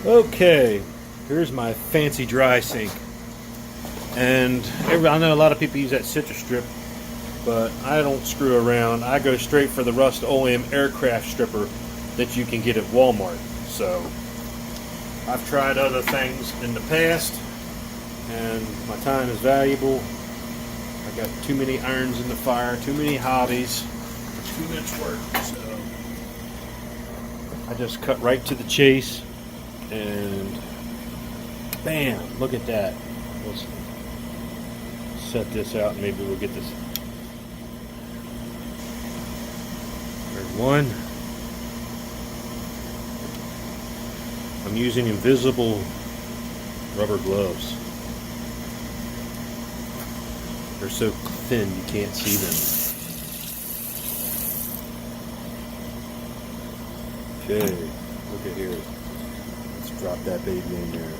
Okay, here's my fancy dry sink. And I know a lot of people use that citrus strip, but I don't screw around. I go straight for the Rust-Oleum aircraft stripper that you can get at Walmart. So I've tried other things in the past, and my time is valuable. I got too many irons in the fire, too many hobbies, too much work. So I just cut right to the chase, and bam! Look at that. Let's set this out, and maybe we'll get this. There's one. I'm using invisible rubber gloves. They're so thin you can't see them. Okay, look at here. Let's drop that baby in there.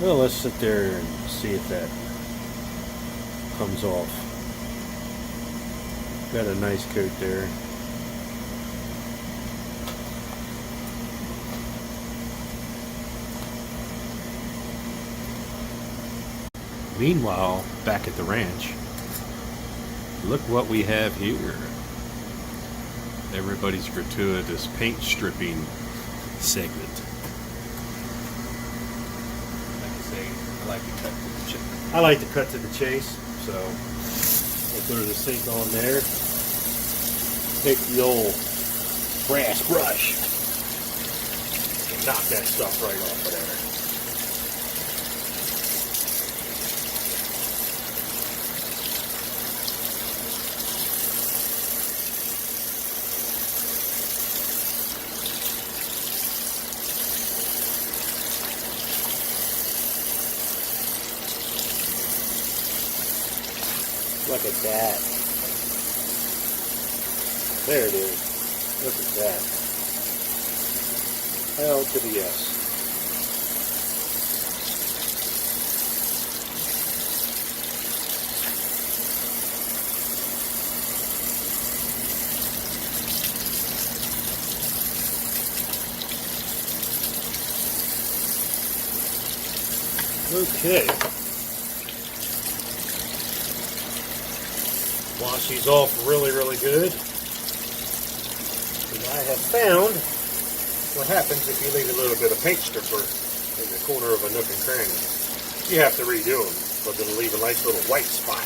Well, let's sit there and see if that comes off. Got a nice coat there. Meanwhile, back at the ranch, look what we have here. Everybody's gratuitous paint stripping segment. I like to cut to the chase, so we'll throw the sink on there. Take the old brass brush and knock that stuff right off of there. Look at that. There it is. Look at that. L to the S. Okay. Wash these off really good. And I have found what happens if you leave a little bit of paint stripper in the corner of a nook and cranny. You have to redo them, but it'll leave a nice little white spot.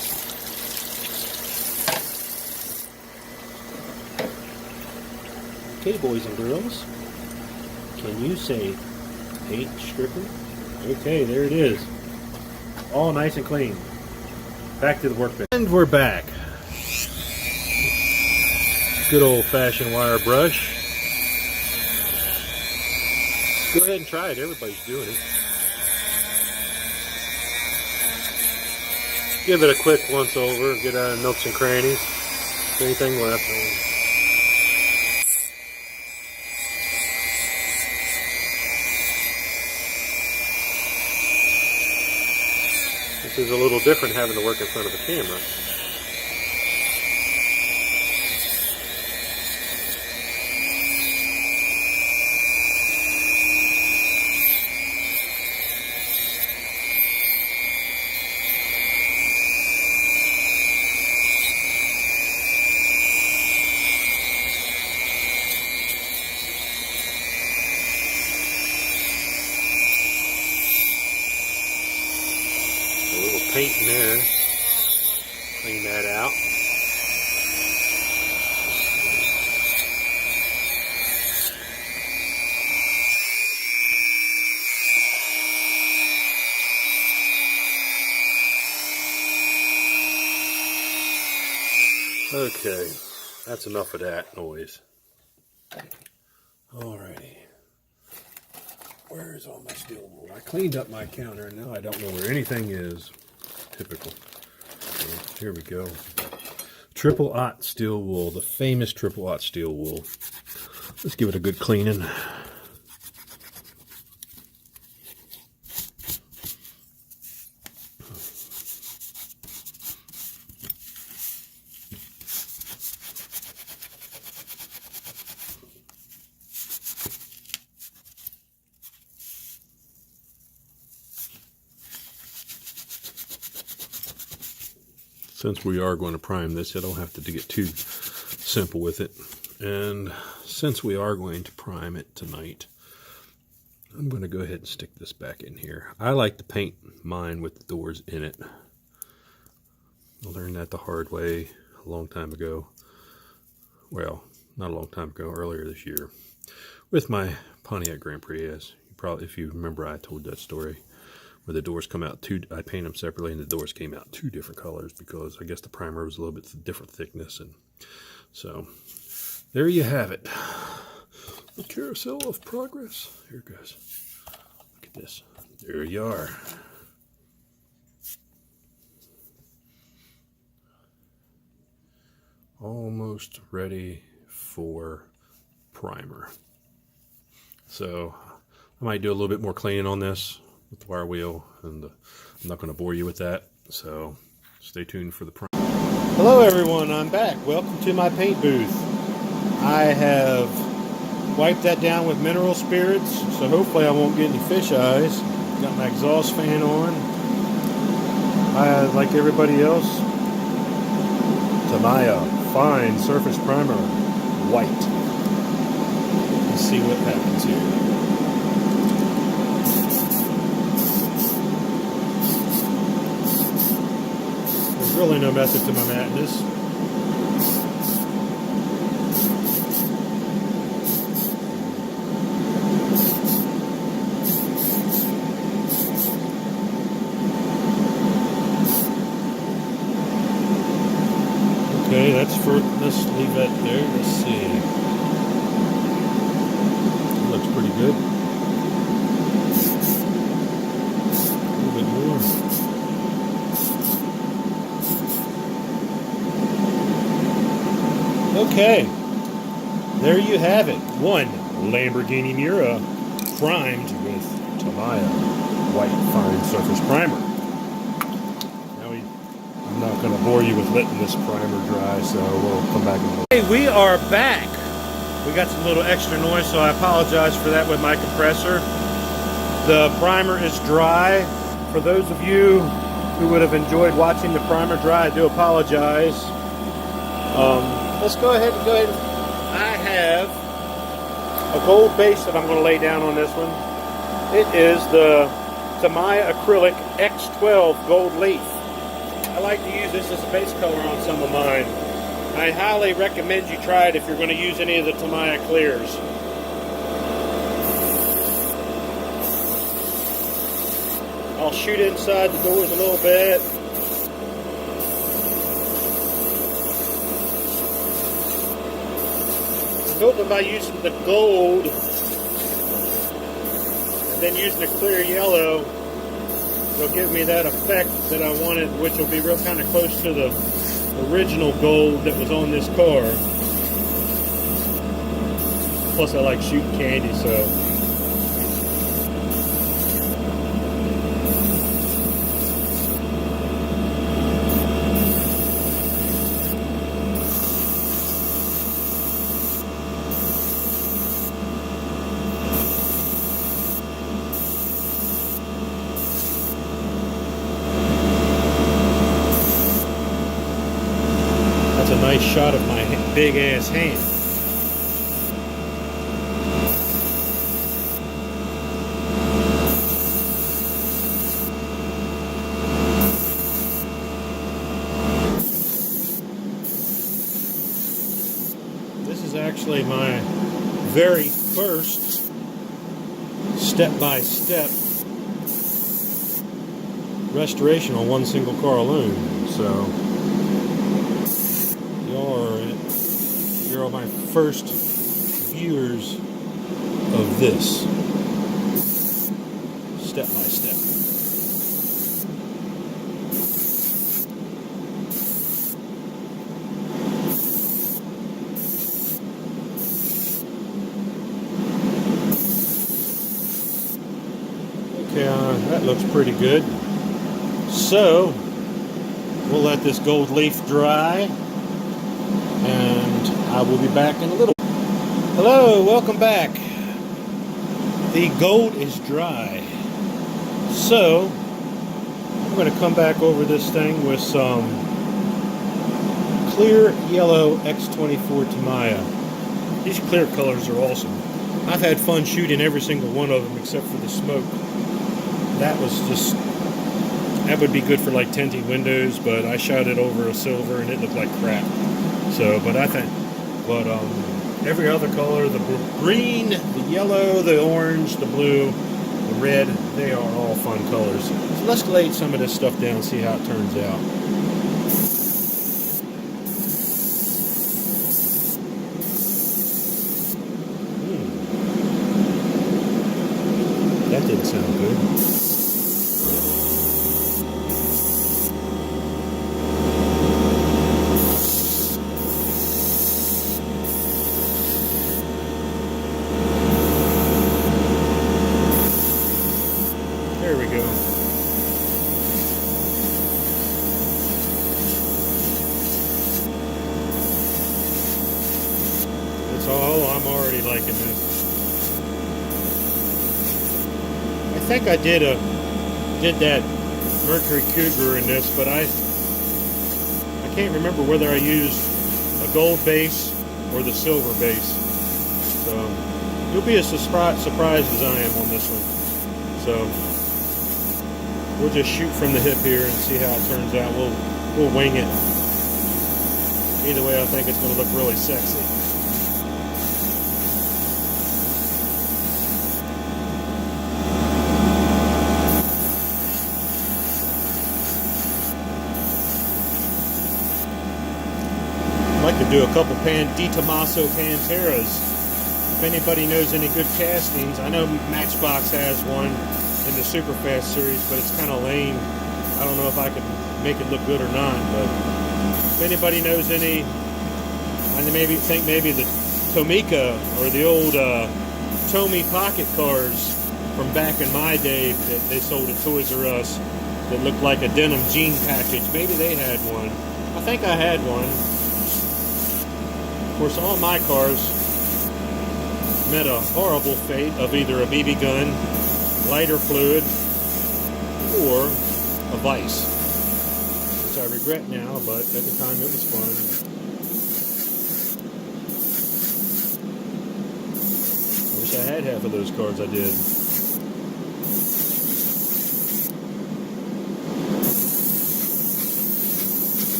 Okay, boys and girls, can you say paint stripper? Okay, there it is. All nice and clean. Back to the workbench. And we're back. Good old-fashioned wire brush. Go ahead and try it. Everybody's doing it. Give it a quick once over. Get out of nooks and crannies. Anything left. This is a little different having to work in front of a camera. A little paint in there. Clean that out. Okay, that's enough of that noise. Alrighty. Where's all my steel wool? I cleaned up my counter and now I don't know where anything is. Typical. Okay. Here we go. Triple aught steel wool, the famous triple aught steel wool. Let's give it a good cleaning. Since we are going to prime this, I don't have to get too simple with it. And since we are going to prime it tonight, I'm going to go ahead and stick this back in here. I like to paint mine with the doors in it. I learned that the hard way a long time ago. Well, not a long time ago, earlier this year, with my Pontiac Grand Prix. As you probably, if you remember, I told that story. Where the doors come out I paint them separately, and the doors came out two different colors because I guess the primer was a little bit different thickness, and so there you have it. The carousel of progress. Here it goes. Look at this. There you are. Almost ready for primer. So I might do a little bit more cleaning on this with the wire wheel, and I'm not going to bore you with that, so stay tuned for the prime. Hello everyone, I'm back. Welcome to my paint booth. I have wiped that down with mineral spirits, so hopefully I won't get any fish eyes. Got my exhaust fan on. I, like everybody else, Tamiya Fine Surface Primer, white. Let's see what happens here. Really no method to my madness. Okay, that's for, let's leave that there. Let's see. That looks pretty good. A little bit more. Okay, there you have it. One Lamborghini Muira primed with Tamiya White Fine Surface Primer. Now I'm not going to bore you with letting this primer dry, so we'll come back in a little. Hey, we are back. We got some little extra noise, so I apologize for that with my compressor. The primer is dry. For those of you who would have enjoyed watching the primer dry, I do apologize. Let's go ahead. I have a gold base that I'm going to lay down on this one. It is the Tamiya Acrylic X12 Gold Leaf. I like to use this as a base color on some of mine. I highly recommend you try it if you're going to use any of the Tamiya clears. I'll shoot inside the doors a little bit. I'm hoping by using the gold and then using a clear yellow, it'll give me that effect that I wanted, which will be real kind of close to the original gold that was on this car. Plus I like shooting candy, so that's a nice shot of my big ass hand. This is actually my very first step-by-step restoration on one single car alone. So you're my first viewers of this step by step. looks pretty good. So we'll let this gold leaf dry, and I will be back in a little. Hello, welcome back. The gold is dry, so I'm going to come back over this thing with some clear yellow X24 Tamiya. These clear colors are awesome. I've had fun shooting every single one of them except for the smoke. That would be good for like tinting windows, but I shot it over a silver and it looked like crap. So, but every other color, the green, the yellow, the orange, the blue, the red, they are all fun colors. So let's lay some of this stuff down and see how it turns out. That didn't sound good. There we go. That's all. I'm already liking this. I think I did that Mercury Cougar in this, but I can't remember whether I used a gold base or the silver base. So you'll be as surprised as I am on this one. So we'll just shoot from the hip here and see how it turns out. We'll wing it. Either way, I think it's going to look really sexy. I'd like to do a couple Di Tommaso Panteras. If anybody knows any good castings, I know Matchbox has one in the Superfast series, but it's kind of lame. I don't know if I could make it look good or not, but if anybody knows any, I think maybe the Tomica or the old Tomy pocket cars from back in my day that they sold at Toys R Us that looked like a denim jean package. Maybe they had one. I think I had one. Of course, all my cars met a horrible fate of either a BB gun, lighter fluid, or a vice, which I regret now, but at the time it was fun. I wish I had half of those cars. I did.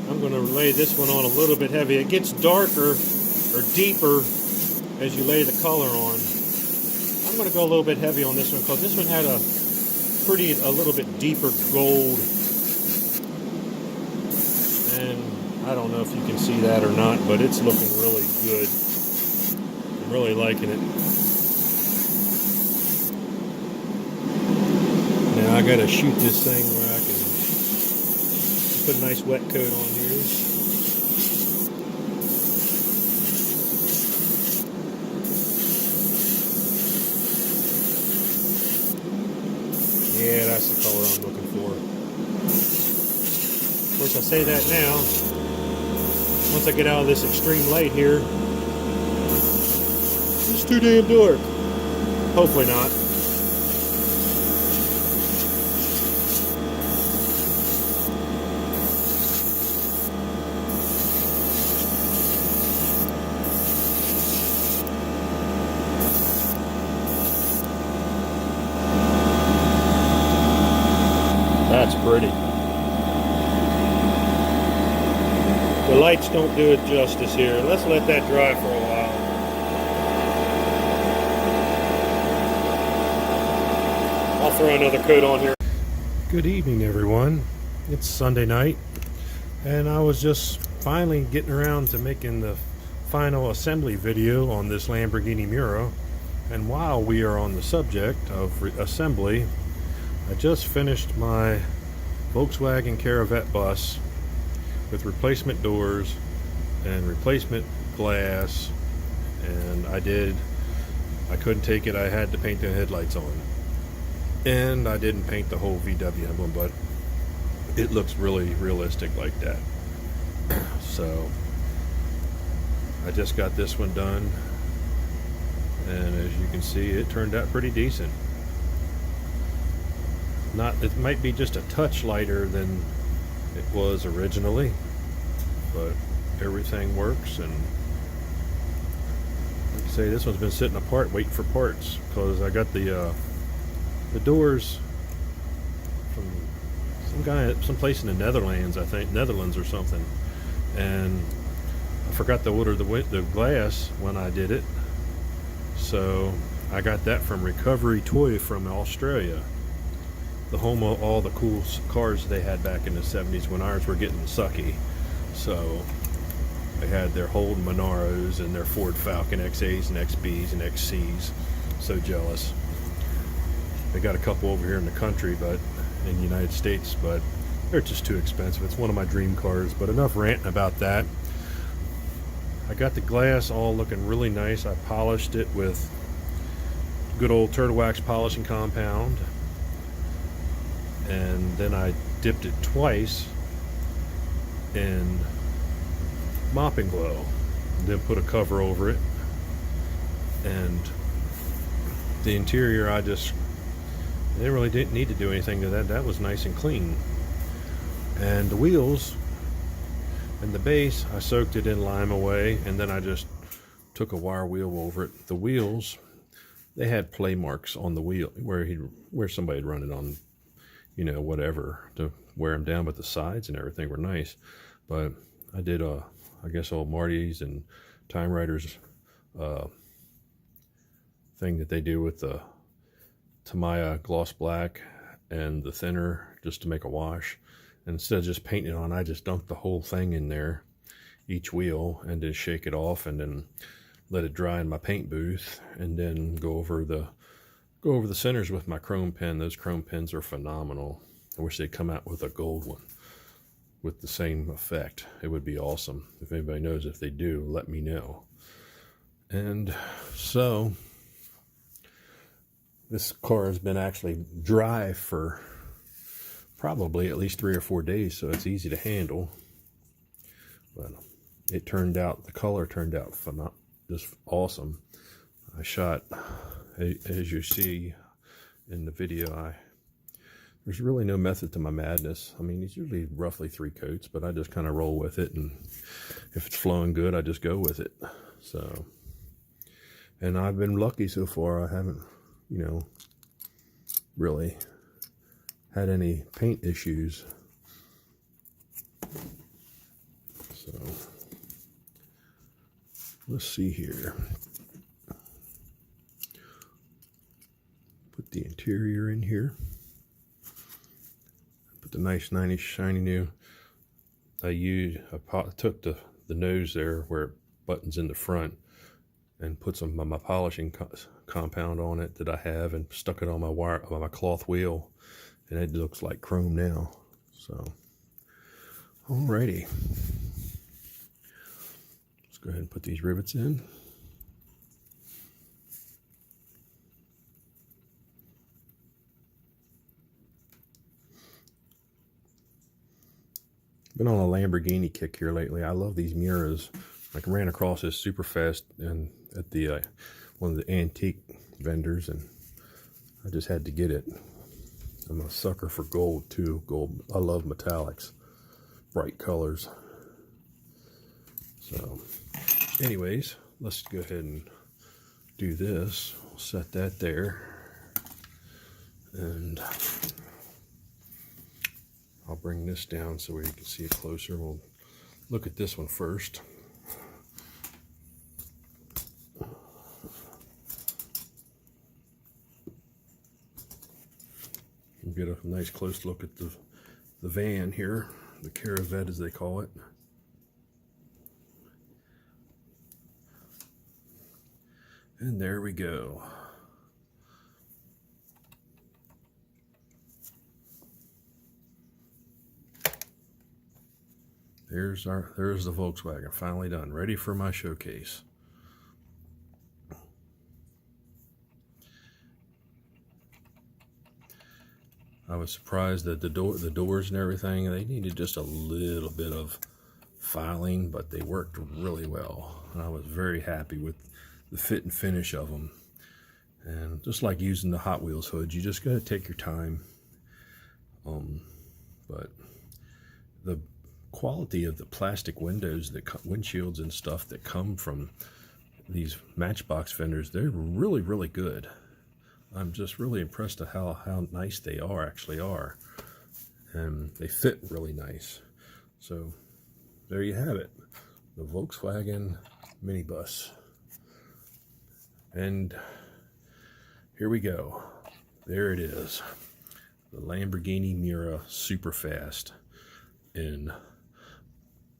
I'm going to lay this one on a little bit heavy. It gets darker or deeper as you lay the color on. I'm going to go a little bit heavy on this one because this one had a little bit deeper gold, and I don't know if you can see that or not, but it's looking really good. I'm really liking it. Now I got to shoot this thing where I can put a nice wet coat on here. Yeah, that's the color I'm looking for. Of course, I say that now. Once I get out of this extreme light here, it's too damn dark. Hopefully not. That's pretty. The lights don't do it justice here. Let's let that dry for a while. I'll throw another coat on here. Good evening, everyone. It's Sunday night, and I was just finally getting around to making the final assembly video on this Lamborghini Muira. And while we are on the subject of assembly, I just finished my Volkswagen Caravette bus with replacement doors and replacement glass, and I couldn't take it. I had to paint the headlights on. And I didn't paint the whole VW emblem, but it looks really realistic like that. So I just got this one done, and as you can see, it turned out pretty decent. It might be just a touch lighter than it was originally, but everything works. And like I say, this one's been sitting apart waiting for parts, because I got the doors from some place in the Netherlands, I think Netherlands or something, and I forgot to order the glass when I did it, so I got that from Recovery Toy from Australia, the home of all the cool cars they had back in the 70s when ours were getting sucky. So they had their Holden Monaros and their Ford Falcon XAs and XBs and XCs. So jealous. They got a couple over here in the country, but in the United States, but they're just too expensive. It's one of my dream cars, but enough ranting about that. I got the glass all looking really nice. I polished it with good old Turtle Wax polishing compound, and then I dipped it twice in mopping glow, and then put a cover over it. And the interior, they really didn't need to do anything to that. That was nice and clean. And the wheels and the base, I soaked it in lime away, and then I just took a wire wheel over it. The wheels, they had play marks on the wheel where somebody had run it on, you know, whatever, to wear them down, but the sides and everything were nice. But I did I guess old Marty's and Time Riders thing that they do with the Tamiya gloss black and the thinner, just to make a wash. And instead of just painting it on, I just dunked the whole thing in there, each wheel, and then shake it off, and then let it dry in my paint booth, and then go over the centers with my chrome pen. Those chrome pens are phenomenal. I wish they'd come out with a gold one with the same effect. It would be awesome. If anybody knows, if they do, let me know. And so this car has been actually dry for probably at least 3 or 4 days, so it's easy to handle. But it turned out, the color turned out just awesome. I shot, as you see in the video, there's really no method to my madness. I mean, it's usually roughly 3 coats, but I just kind of roll with it, and if it's flowing good, I just go with it. So, and I've been lucky so far. I haven't, you know, really had any paint issues. So let's see here. Put the interior in here. Put the nice 90 shiny new. I took the nose there where it buttons in the front and put some of my polishing compound on it that I have, and stuck it on my cloth wheel, and it looks like chrome now. So alrighty, let's go ahead and put these rivets in. Been on a Lamborghini kick here lately. I love these Muiras. I ran across this super fast and at the one of the antique vendors, and I just had to get it. I'm a sucker for gold too. Gold. I love metallics, bright colors. So, anyways, let's go ahead and do this. We'll set that there, and I'll bring this down so we can see it closer. We'll look at this one first. We'll get a nice close look at the van here, the Caravet as they call it. And there we go. There's the Volkswagen, finally done, ready for my showcase. I was surprised that the doors and everything, they needed just a little bit of filing, but they worked really well. And I was very happy with the fit and finish of them. And just like using the Hot Wheels hood, you just gotta take your time. But the quality of the plastic windows, the windshields and stuff that come from these Matchbox fenders, they're really, really good. I'm just really impressed at how nice they actually are. And they fit really nice. So there you have it, the Volkswagen minibus. And here we go. There it is, the Lamborghini Muira Superfast in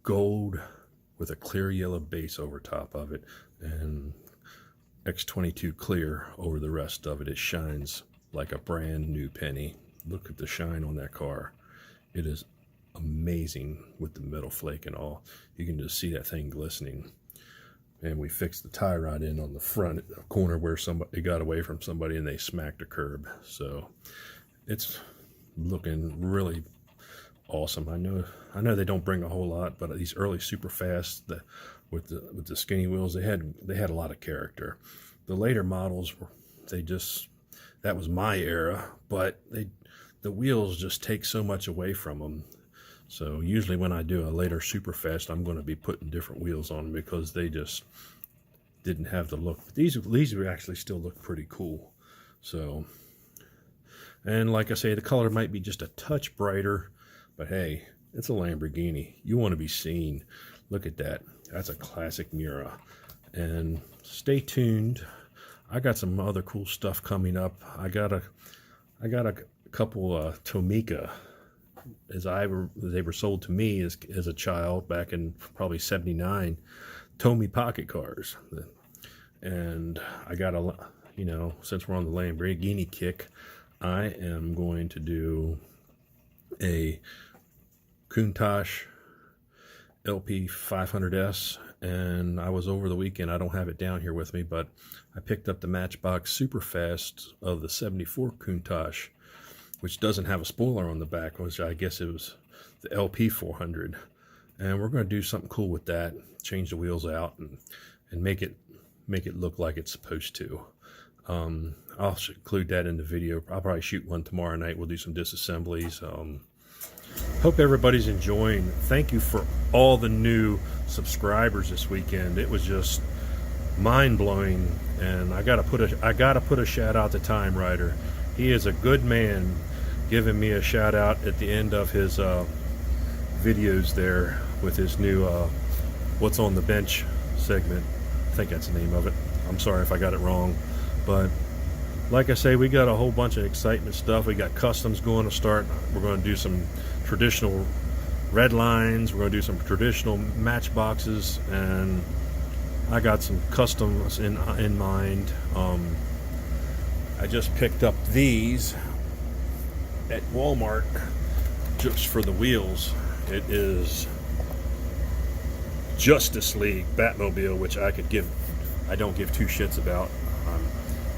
gold with a clear yellow base over top of it, and X22 clear over the rest of it. It shines like a brand new penny. Look at the shine on that car. It is amazing with the metal flake and all. You can just see that thing glistening. And we fixed the tie rod in on the front corner where it got away from somebody and they smacked a curb. So it's looking really awesome. I know they don't bring a whole lot, but these early Superfast, with the skinny wheels, they had a lot of character. The later models that was my era, but the wheels just take so much away from them. So usually when I do a later Superfast, I'm going to be putting different wheels on them because they just didn't have the look. But these actually still look pretty cool. So, and like I say, the color might be just a touch brighter, but hey, it's a Lamborghini. You want to be seen. Look at that. That's a classic Muira. And stay tuned. I got some other cool stuff coming up. I got a couple Tomica, they were sold to me as a child back in probably '79, Tomy pocket cars. And I got since we're on the Lamborghini kick, I am going to do a Countach LP 500S, and I was over the weekend. I don't have it down here with me, but I picked up the Matchbox Superfast of the '74 Countach, which doesn't have a spoiler on the back, which I guess it was the LP 400. And we're going to do something cool with that, change the wheels out and make it look like it's supposed to. I'll include that in the video. I'll probably shoot one tomorrow night. We'll do some disassemblies. Hope everybody's enjoying. Thank you for all the new subscribers this weekend. It was just mind-blowing, and I gotta put a shout out to Time Rider. He is a good man, giving me a shout out at the end of his videos there with his new What's on the Bench segment. I think that's the name of it. I'm sorry if I got it wrong, but like I say, we got a whole bunch of excitement stuff. We got customs going to start. We're going to do some traditional red lines. We're going to do some traditional Matchboxes, and I got some customs in mind. I just picked up these at Walmart just for the wheels. It is Justice League Batmobile, which I don't give two shits about.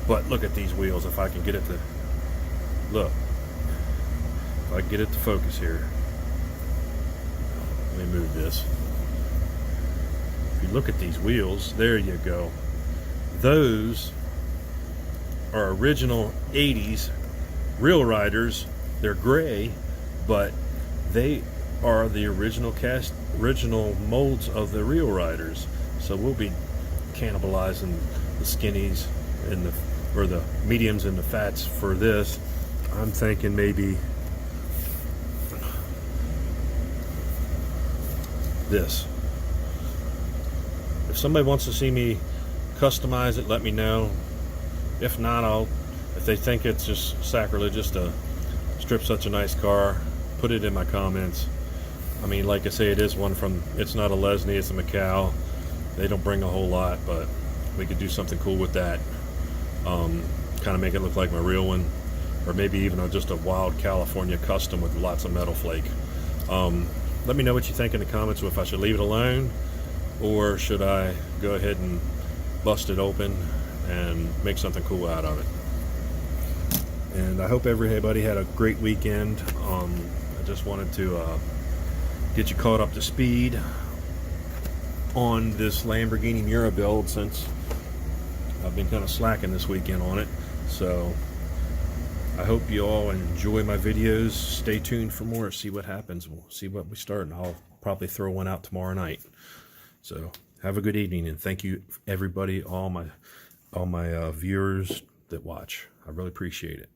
But look at these wheels. If I can get it to look, if I can get it to focus here. Let me move this. If you look at these wheels, there you go. Those are original 80s Real Riders. They're gray, but they are the original molds of the Real Riders. So we'll be cannibalizing the skinnies and the mediums and the fats for this. I'm thinking maybe this. If somebody wants to see me customize it, let me know. If not, if they think it's just sacrilegious to strip such a nice car, put it in my comments. I mean, like I say, it's not a Lesney, it's a Macau. They don't bring a whole lot, but we could do something cool with that. Kind of make it look like my real one, or maybe even just a wild California custom with lots of metal flake. Let me know what you think in the comments, if I should leave it alone or should I go ahead and bust it open and make something cool out of it. And I hope everybody had a great weekend. I just wanted to get you caught up to speed on this Lamborghini Muira build, since I've been kind of slacking this weekend on it. So I hope you all enjoy my videos. Stay tuned for more. See what happens. We'll see what we start, and I'll probably throw one out tomorrow night. So have a good evening, and thank you everybody, all my viewers that watch. I really appreciate it.